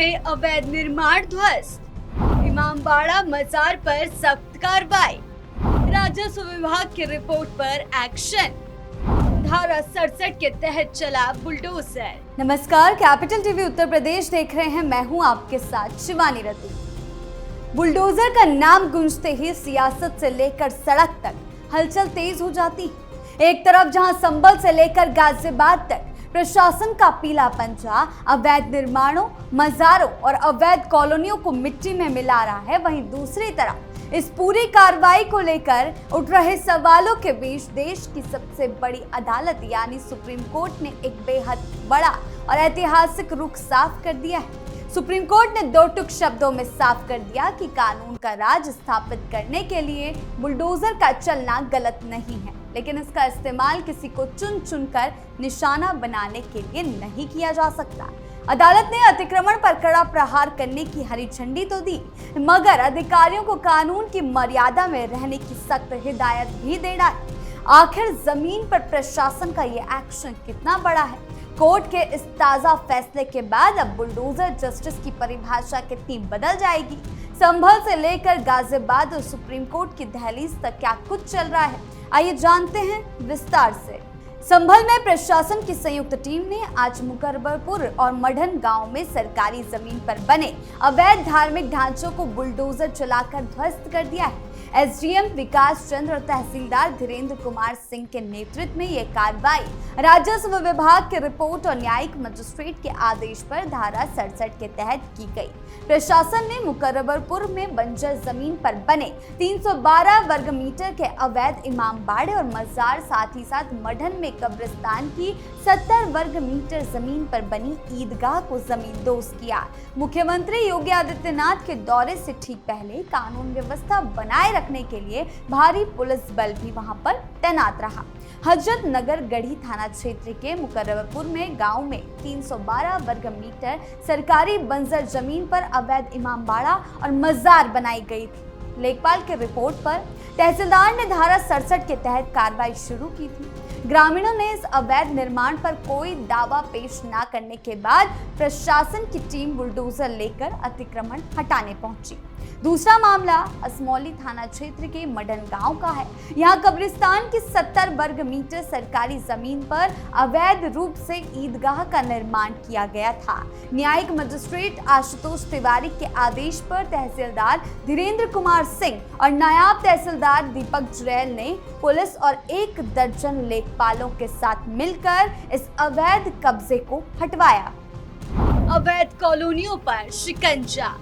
में अवैध निर्माण ध्वस्त, इमामबाड़ा मजार पर सख्त कार्रवाई, राजस्व विभाग की रिपोर्ट पर एक्शन, धारा 67 के तहत चला बुलडोजर। नमस्कार, कैपिटल टीवी उत्तर प्रदेश देख रहे हैं। मैं हूं आपके साथ शिवानी रतू। बुलडोजर का नाम गूंजते ही सियासत से लेकर सड़क तक हलचल तेज हो जाती है। एक तरफ जहां संभल से लेकर गाजियाबाद तक प्रशासन का पीला पंजा अवैध निर्माणों, मजारों और अवैध कॉलोनियों को मिट्टी में मिला रहा है, वहीं दूसरी तरफ इस पूरी कार्रवाई को लेकर उठ रहे सवालों के बीच देश की सबसे बड़ी अदालत यानी सुप्रीम कोर्ट ने एक बेहद बड़ा और ऐतिहासिक रुख साफ कर दिया है। सुप्रीम कोर्ट ने दो टुक शब्दों में साफ कर दिया कि कानून का राज स्थापित करने के लिए बुलडोजर का चलना गलत नहीं है, लेकिन इसका इस्तेमाल किसी को चुन चुनकर निशाना बनाने के लिए नहीं किया जा सकता। अदालत ने अतिक्रमण पर कड़ा प्रहार करने की हरी झंडी तो दी, मगर अधिकारियों को कानून की मर्यादा में रहने की सख्त हिदायत भी दे डाली। आखिर जमीन पर प्रशासन का ये एक्शन कितना बड़ा है? कोर्ट के इस ताजा फैसले के बाद अब बुलडोजर जस्टिस की परिभाषा कितनी बदल जाएगी? संभल से लेकर गाजियाबाद और सुप्रीम कोर्ट की दहलीज तक क्या कुछ चल रहा है, आइए जानते हैं विस्तार से। संभल में प्रशासन की संयुक्त टीम ने आज मुकरबरपुर और मढ़न गांव में सरकारी जमीन पर बने अवैध धार्मिक ढांचों को बुलडोजर चलाकर ध्वस्त कर दिया है। एसडीएम विकास चंद्र और तहसीलदार धीरेन्द्र कुमार सिंह के नेतृत्व में यह कार्रवाई राजस्व विभाग की रिपोर्ट और न्यायिक मजिस्ट्रेट के आदेश पर धारा 67 के तहत की गई। प्रशासन ने मुकरबरपुर में बंजर जमीन पर बने 312 वर्ग मीटर के अवैध इमामबाड़े और मजार, साथ ही साथ मढ़न में कब्रिस्तान की 70 वर्ग मीटर जमीन पर बनी ईदगाह को जमींदोज किया। मुख्यमंत्री योगी आदित्यनाथ के दौरे से ठीक पहले कानून व्यवस्था बनाए रखने के लिए भारी पुलिस बल भी वहां पर तैनात रहा। हजरत नगर गढ़ी थाना क्षेत्र के मुकरबरपुर में गांव में 312 वर्ग मीटर सरकारी बंजर जमीन पर अवैध इमामबाड़ा और मजार बनाई गई थी। लेखपाल की रिपोर्ट पर तहसीलदार ने धारा 67 के तहत कार्रवाई शुरू की थी। ग्रामीणों ने इस अवैध निर्माण पर कोई दावा पेश न करने के बाद प्रशासन की टीम बुलडोजर लेकर अतिक्रमण हटाने पहुंची। दूसरा मामला असमौली थाना क्षेत्र के मढ़न गांव का है। यहां कब्रिस्तान की 70 वर्ग मीटर सरकारी जमीन पर अवैध रूप से ईदगाह का निर्माण किया गया था। न्यायिक मजिस्ट्रेट आशुतोष तिवारी के आदेश पर तहसीलदार धीरेन्द्र कुमार सिंह और नायब तहसीलदार दीपक जुरैल ने पुलिस और 1 दर्जन लेखपालों के साथ मिलकर इस अवैध कब्जे को हटवाया। अवैध कॉलोनियों पर शिकंजा,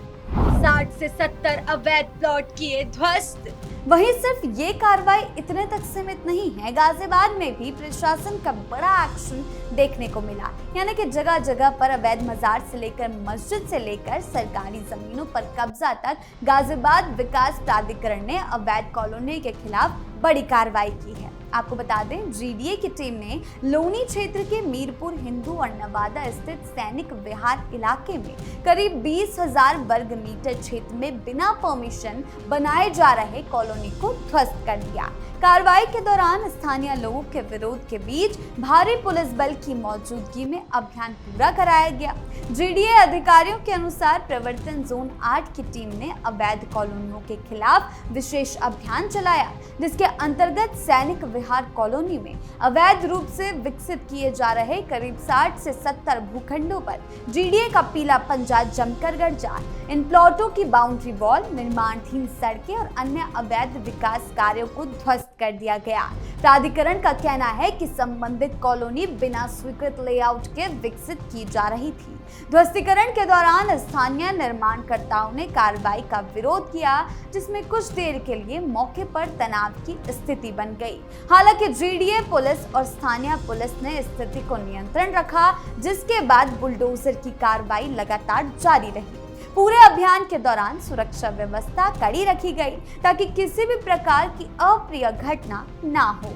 60 से 70 अवैध प्लॉट किए ध्वस्त। वहीं सिर्फ ये कार्रवाई इतने तक सीमित नहीं है, गाजियाबाद में भी प्रशासन का बड़ा एक्शन देखने को मिला। यानी कि जगह जगह पर अवैध मजार से लेकर मस्जिद से लेकर सरकारी जमीनों पर कब्जा तक गाजियाबाद विकास प्राधिकरण ने अवैध कॉलोनी के खिलाफ बड़ी कार्रवाई की है। आपको बता दें, जीडीए की टीम ने लोनी क्षेत्र के मीरपुर हिंदू और नवादा स्थित सैनिक विहार इलाके में करीब 20,000 वर्ग मीटर क्षेत्र में बिना परमिशन बनाए जा रहे कॉलोनी को ध्वस्त कर दिया। कार्रवाई के दौरान स्थानीय लोगों के विरोध के बीच भारी पुलिस बल की मौजूदगी में अभियान पूरा कराया गया। जीडीए अधिकारियों के अनुसार प्रवर्तन जोन 8 की टीम ने अवैध कॉलोनियों के खिलाफ विशेष अभियान चलाया, जिसके अंतर्गत सैनिक विहार कॉलोनी में अवैध रूप से विकसित किए जा रहे करीब 60 से 70 भूखंडों पर जीडीए का पीला पंजा जमकर गरजा। इन प्लॉटों की बाउंड्री वॉल, निर्माणाधीन सड़कें और अन्य अवैध विकास कार्यों को ध्वस्त कर दिया गया। प्राधिकरण का कहना है कि संबंधित कॉलोनी बिना स्वीकृत लेआउट के विकसित की जा रही थी। ध्वस्तीकरण के दौरान स्थानीय निर्माणकर्ताओं ने कार्रवाई का विरोध किया, जिसमें कुछ देर के लिए मौके पर तनाव की स्थिति बन गई। हालांकि जीडीए पुलिस और स्थानीय पुलिस ने स्थिति को नियंत्रण रखा, जिसके बाद बुलडोजर की कार्रवाई लगातार जारी रही। पूरे अभियान के दौरान सुरक्षा व्यवस्था कड़ी रखी गई ताकि किसी भी प्रकार की अप्रिय घटना ना हो।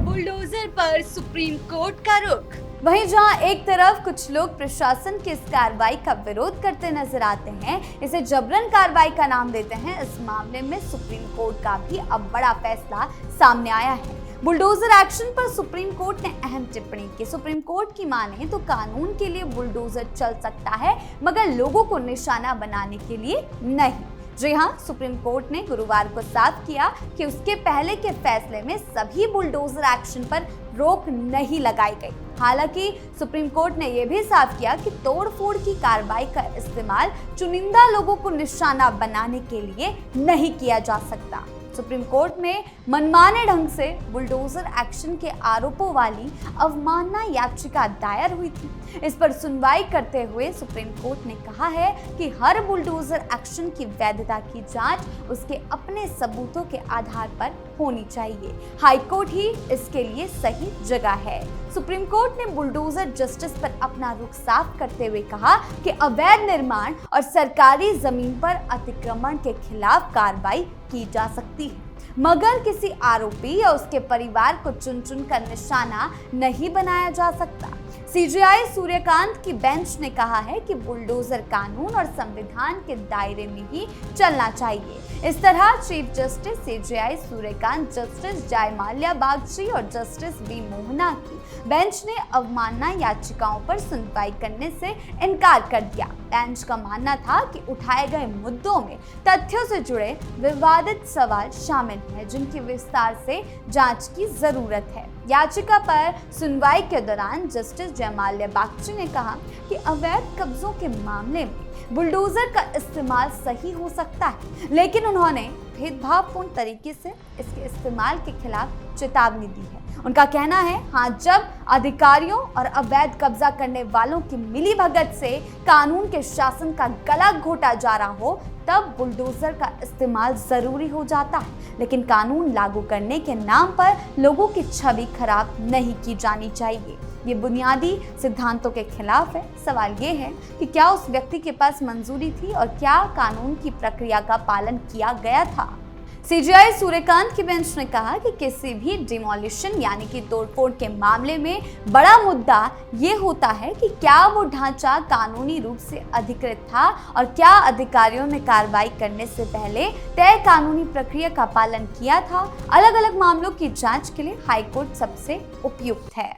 बुलडोजर पर सुप्रीम कोर्ट का रुख। वहीं जहां एक तरफ कुछ लोग प्रशासन की इस कार्रवाई का विरोध करते नजर आते हैं, इसे जबरन कार्रवाई का नाम देते हैं, इस मामले में सुप्रीम कोर्ट का भी अब बड़ा फैसला सामने आया है। बुलडोजर एक्शन पर सुप्रीम कोर्ट ने अहम टिप्पणी की। सुप्रीम कोर्ट की माने तो कानून के लिए बुलडोजर चल सकता है, मगर लोगों को निशाना बनाने के लिए नहीं। जी हां, सुप्रीम कोर्ट ने गुरुवार को साफ किया कि उसके पहले के फैसले में सभी बुलडोजर एक्शन पर रोक नहीं लगाई गई। हालांकि सुप्रीम कोर्ट ने यह भी साफ किया कि तोड़फोड़ की कार्रवाई का इस्तेमाल चुनिंदा लोगों को निशाना बनाने के लिए नहीं किया जा सकता। सुप्रीम कोर्ट में मनमाने ढंग से बुलडोजर एक्शन के आरोपों वाली अवमानना याचिका दायर हुई थी। इस पर सुनवाई करते हुए सुप्रीम कोर्ट ने कहा है कि हर बुलडोजर एक्शन की वैधता की जांच उसके अपने सबूतों के आधार पर होनी चाहिए। हाई कोर्ट ही इसके लिए सही जगह है। सुप्रीम कोर्ट ने बुलडोजर जस्टिस पर अपना रुख साफ करते हुए कहा कि अवैध निर्माण और सरकारी जमीन पर अतिक्रमण के खिलाफ कार्रवाई की जा सकती है, मगर किसी आरोपी या उसके परिवार को चुन चुन कर निशाना नहीं बनाया जा सकता। सीजेआई सूर्यकांत की बेंच ने कहा है कि बुलडोजर कानून और संविधान के दायरे में ही चलना चाहिए। इस तरह chief justice CJI Suryakant, justice Joymalya Bagchi और जस्टिस वी मोहना की बेंच ने अवमानना याचिकाओं पर सुनवाई करने से इनकार कर दिया। बेंच का मानना था कि उठाए गए मुद्दों में तथ्यों से जुड़े विवादित सवाल शामिल हैं, जिनकी विस्तार से जांच की जरूरत है। याचिका पर सुनवाई के दौरान जस्टिस जयमाल्या बागची ने कहा कि अवैध कब्जों के मामले में बुलडोजर का इस्तेमाल सही हो सकता है, लेकिन उन्होंने भेदभावपूर्ण तरीके से इसके इस्तेमाल के खिलाफ चेतावनी दी है। उनका कहना है, हाँ, जब अधिकारियों और अवैध कब्जा करने वालों की मिलीभगत से कानून के शासन का गला घोटा जा रहा हो, तब बुलडोजर का इस्तेमाल जरूरी हो जाता है, लेकिन कानून लागू करने के नाम पर लोगों की छवि खराब नहीं की जानी चाहिए। ये बुनियादी सिद्धांतों के खिलाफ है। सवाल ये है कि क्या उस व्यक्ति के पास मंजूरी थी और क्या कानून की प्रक्रिया का पालन किया गया था। सीजेआई सूर्यकांत की बेंच ने कहा कि किसी भी डिमोलिशन यानी कि तोड़फोड़ के मामले में बड़ा मुद्दा ये होता है कि क्या वो ढांचा कानूनी रूप से अधिकृत था और क्या अधिकारियों ने कार्रवाई करने से पहले तय कानूनी प्रक्रिया का पालन किया था। अलग अलग मामलों की जांच के लिए हाईकोर्ट सबसे उपयुक्त है।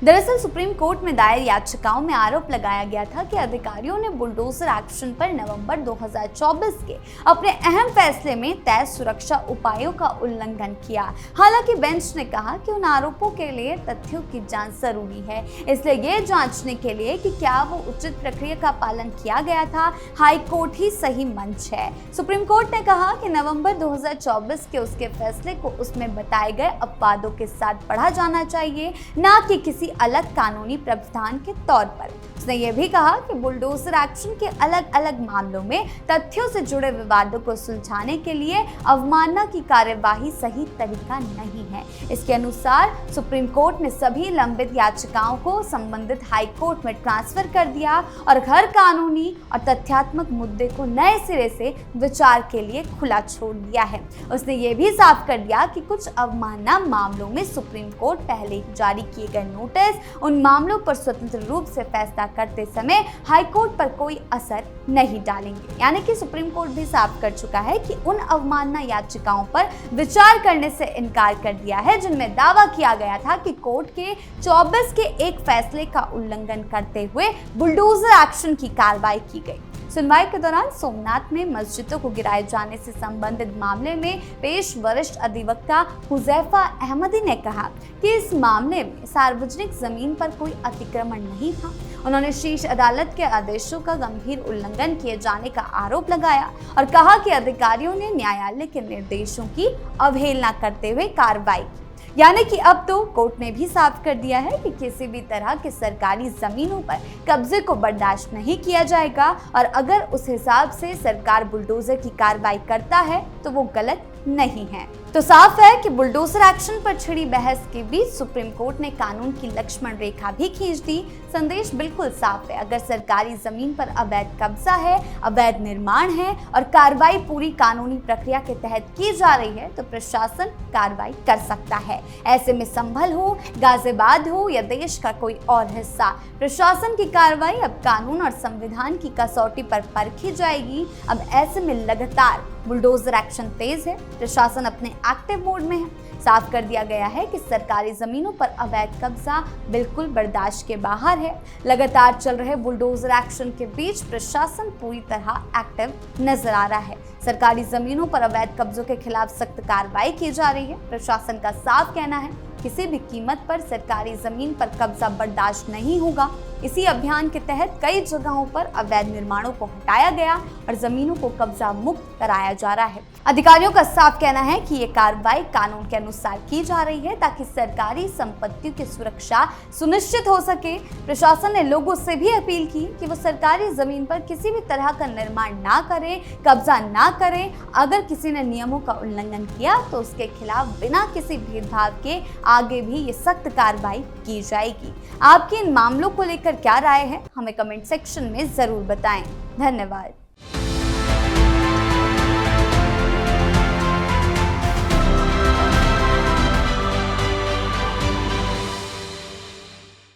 दरअसल सुप्रीम कोर्ट में दायर याचिकाओं में आरोप लगाया गया था कि अधिकारियों ने बुलडोजर एक्शन पर नवंबर 2024 के अपने अहम फैसले में तय सुरक्षा उपायों का उल्लंघन किया। हालांकि बेंच ने कहा कि उन आरोपों के लिए तथ्यों की जांच जरूरी है, इसलिए ये जांचने के लिए कि क्या वो उचित प्रक्रिया का पालन किया गया था, हाई कोर्ट ही सही मंच है। सुप्रीम कोर्ट ने कहा कि नवंबर 2024 के उसके फैसले को उसमें बताए गए अपवादों के साथ पढ़ा जाना चाहिए, न कि किसी अलग कानूनी प्रावधान के तौर पर। उसने यह भी कहा कि बुलडोजर एक्शन के अलग अलग मामलों में तथ्यों से जुड़े विवादों को सुलझाने के लिए अवमानना की कार्यवाही सही तरीका नहीं है। इसके अनुसार सुप्रीम कोर्ट ने सभी लंबित याचिकाओं को संबंधित हाई कोर्ट में ट्रांसफर कर दिया और हर कानूनी और तथ्यात्मक मुद्दे को नए सिरे से विचार के लिए खुला छोड़ दिया है। उसने ये भी साफ कर दिया कि कुछ अवमानना मामलों में सुप्रीम कोर्ट पहले ही जारी किए गए नोटिस उन मामलों पर स्वतंत्र रूप से फैसला करते समय हाई कोर्ट पर कोई असर नहीं डालेंगे। यानी कि सुप्रीम कोर्ट भी साफ कर चुका है कि उन अवमानना याचिकाओं पर विचार करने से इनकार कर दिया है जिनमें दावा किया गया था कि कोर्ट के 24 के एक फैसले का उल्लंघन करते हुए बुलडोजर एक्शन की कार्रवाई की गई। सुनवाई के दौरान सोमनाथ में मस्जिदों को गिराए जाने से संबंधित मामले में पेश वरिष्ठ अधिवक्ता हुजैफा अहमदी ने कहा कि इस मामले में सार्वजनिक जमीन पर कोई अतिक्रमण नहीं था। उन्होंने शीर्ष अदालत के आदेशों का गंभीर उल्लंघन किए जाने का आरोप लगाया और कहा कि अधिकारियों ने न्यायालय के निर्देशों की अवहेलना करते हुए कार्रवाई की। यानी कि अब तो कोर्ट ने भी साफ कर दिया है कि किसी भी तरह के सरकारी जमीनों पर कब्जे को बर्दाश्त नहीं किया जाएगा और अगर उस हिसाब से सरकार बुलडोजर की कार्रवाई करता है तो वो गलत नहीं है। तो साफ है कि बुलडोजर एक्शन पर छिड़ी बहस के बीच सुप्रीम कोर्ट ने कानून की लक्ष्मण रेखा भी खींच दी। संदेश बिल्कुल साफ है, अगर सरकारी जमीन पर अवैध कब्जा है, अवैध निर्माण है और कार्रवाई पूरी कानूनी प्रक्रिया के तहत की जा रही है तो प्रशासन कार्रवाई कर सकता है। ऐसे में संभल हो, गाजियाबाद हो या देश का कोई और हिस्सा, प्रशासन की कार्रवाई अब कानून और संविधान की कसौटी पर परखी जाएगी। अब ऐसे में लगातार बुलडोजर एक्शन तेज है, प्रशासन अपने एक्टिव मोड में है। साफ कर दिया गया है कि सरकारी जमीनों पर अवैध कब्जा बिल्कुल बर्दाश्त के बाहर है। लगातार चल रहे बुलडोजर एक्शन के बीच प्रशासन पूरी तरह एक्टिव नजर आ रहा है। सरकारी जमीनों पर अवैध कब्जों के खिलाफ सख्त कार्रवाई की जा रही है। प्रशासन का साफ कहना है, किसी भी कीमत पर सरकारी जमीन पर कब्जा बर्दाश्त नहीं होगा। इसी अभियान के तहत कई जगहों पर अवैध निर्माणों को हटाया गया और जमीनों को कब्जा मुक्त कराया जा रहा है। अधिकारियों का साफ कहना है कि ये कार्रवाई कानून के अनुसार की जा रही है ताकि सरकारी संपत्तियों की सुरक्षा सुनिश्चित हो सके। प्रशासन ने लोगों से भी अपील की कि वो सरकारी जमीन पर किसी भी तरह का निर्माण ना करें, कब्जा ना करें। अगर किसी ने नियमों का उल्लंघन किया तो उसके खिलाफ बिना किसी भेदभाव के आगे भी ये सख्त कार्रवाई की जाएगी। आपकी इन मामलों को लेकर क्या राय है, हमें कमेंट सेक्शन में जरूर बताएं। धन्यवाद।